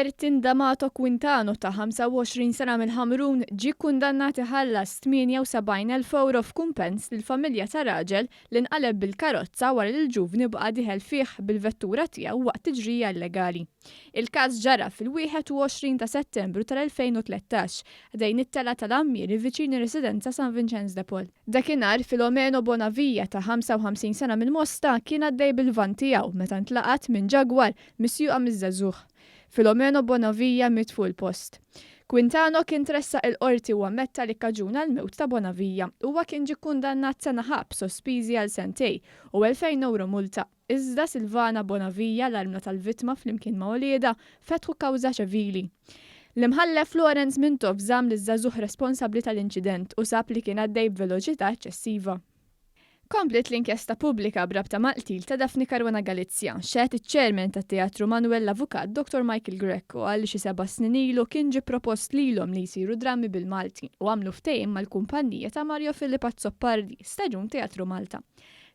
Ertin D'Amato Quintano ta' 25 sena mill-Ħamrun ġie kkundannat iħallas 78,000 euro f'kumpens lill-familja ta' raġel li nqaleb bil-karozza wara li l-ġuvni baqa' diħel fih bil-vettura tiegħu waqt tiġrija illegali. Il-każ ġara fil-21 ta' Settembru tal-2013 dejn it-tela tal-Ammieri viċin ir-residenza San Vincenz de Paul. Dakinhar Filomeno Bonavija ta' 55 sena mill-Mosta kien għaddej bil-van tiegħu meta ntlaqat minn ġagwar misjuqa miż-żagħżugħ. Filomeno Bonavija miet fuq il-post. Quintano kien tressaq il-qorti u ammetta li kkaġuna l-mewt ta' Bonavija. Huwa kien ġie kkundannat sena ħabs sospiżi għal sentej u 2,000 euro multa. Iżda Silvana Bonavija l-armla tal-vittma flimkien ma' wlieda fetħu kawża ċivili. L-imħallef Florence Mintoff żamm liż-żagħżugħ responsabbli tal-inċident u sab li kien għaddej b'veloċità eċċessiva. Komplet l-inkjesta pubblika brabta maqtil ta' Daphne Caruana Galizia, xeħet iċ-ċermen ta' teatru Manuel l-Avukat Dr. Michael Greco għalli xi 7 snin ilu kien ġie propost lilhom li jsiru drammi bil-Malti u għamlu ftehim mal-kumpanija ta' Mario Filippa Zoppardi, staġun Teatru Malta.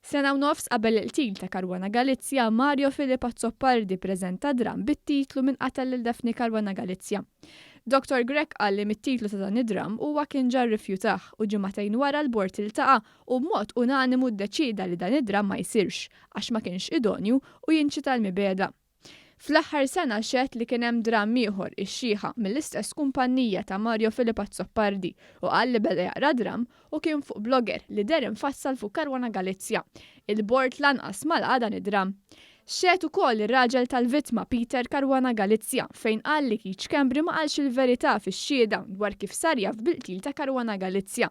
Sena u nofs qabel il-qtil ta' Caruana Galizia, Mario Filippa Zoppardi preżenta dram bit-titlu Min qatel lil Daphne Caruana Galizia. Dr. Grek għalli mit-titlu ta' dan id-dram huwa kien ġar rifjutaħ u ġimagħtejn wara l-bord iltaqa' u b'mod unanimu ddeċida li dan id-dram ma jsirx għax ma kienx idonju u jinċita l-mibeda. Fl-aħħar sena xehed li kien hemm dram ieħor ix-xieħa mill-istess kumpanija ta' Mario Filippa Zoppardi u qal li beda jaqra dram u kien fuq blogger li der infassal fuq Caruana Galizia. Il-bord lanqas malqa dan id-dram. Xehet ukoll ir-raġel tal-vittma Peter Caruana Galizia fejn qal li Keith Schembri ma qalx il-verità fix-xhieda dwar kif sar jaf bil-qtil ta' Caruana Galizia.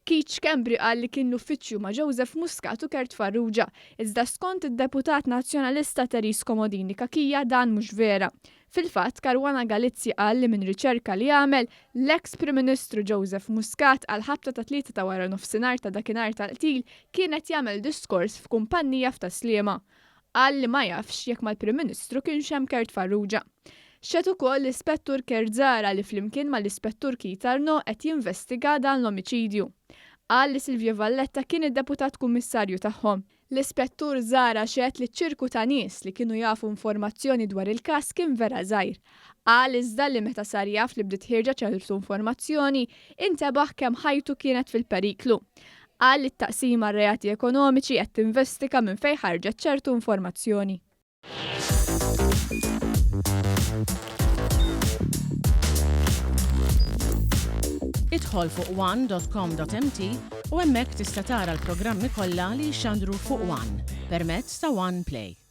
Keith Schembri qal li kien l-uffiċċju ma' Joseph Muscat u Kert Farrugia, iżda skont id-deputat nazzjonalista Teris Komodini Kakija dan mhux vera. Fil-fatt, Caruana Galizia qal li minn riċerka li għamel l-eks Prim Ministru Joseph Muscat għal ħabta ta' 3 ta' wara nofsinhar ta' dakinhar tal-qtil kienet jagħmel diskors f'kumpanija f'Taslima. Qal li ma jafx jekk mal-Prim Ministru kien xem Kert Farrugia. Xehed ukoll l-Ispettur Kertzara li flimkien mal-Ispettur Kitarno qed jinvestiga dan l-omiċidju. Qal li Silvio Valletta kien id-deputat kummissarju tagħhom. L-Ispettur Zara xehed li ċ-ċirku ta' nies li kienu jafu informazzjoni dwar il-każ kien vera żgħir. Qal iżda li meta sar jaf li bdiet ħirġa ċertu informazzjoni intebaħ kemm ħajtu kienet fil-periklu. Qal li t-taqsima reati ekonomiċi qed tinvestiga minn fejn ħarġet ċertu informazzjoni. Idħol fuq one.com.mt u hemmhekk tista' tara l-programmi kollha li jxandru fuq One permezz ta' One Play.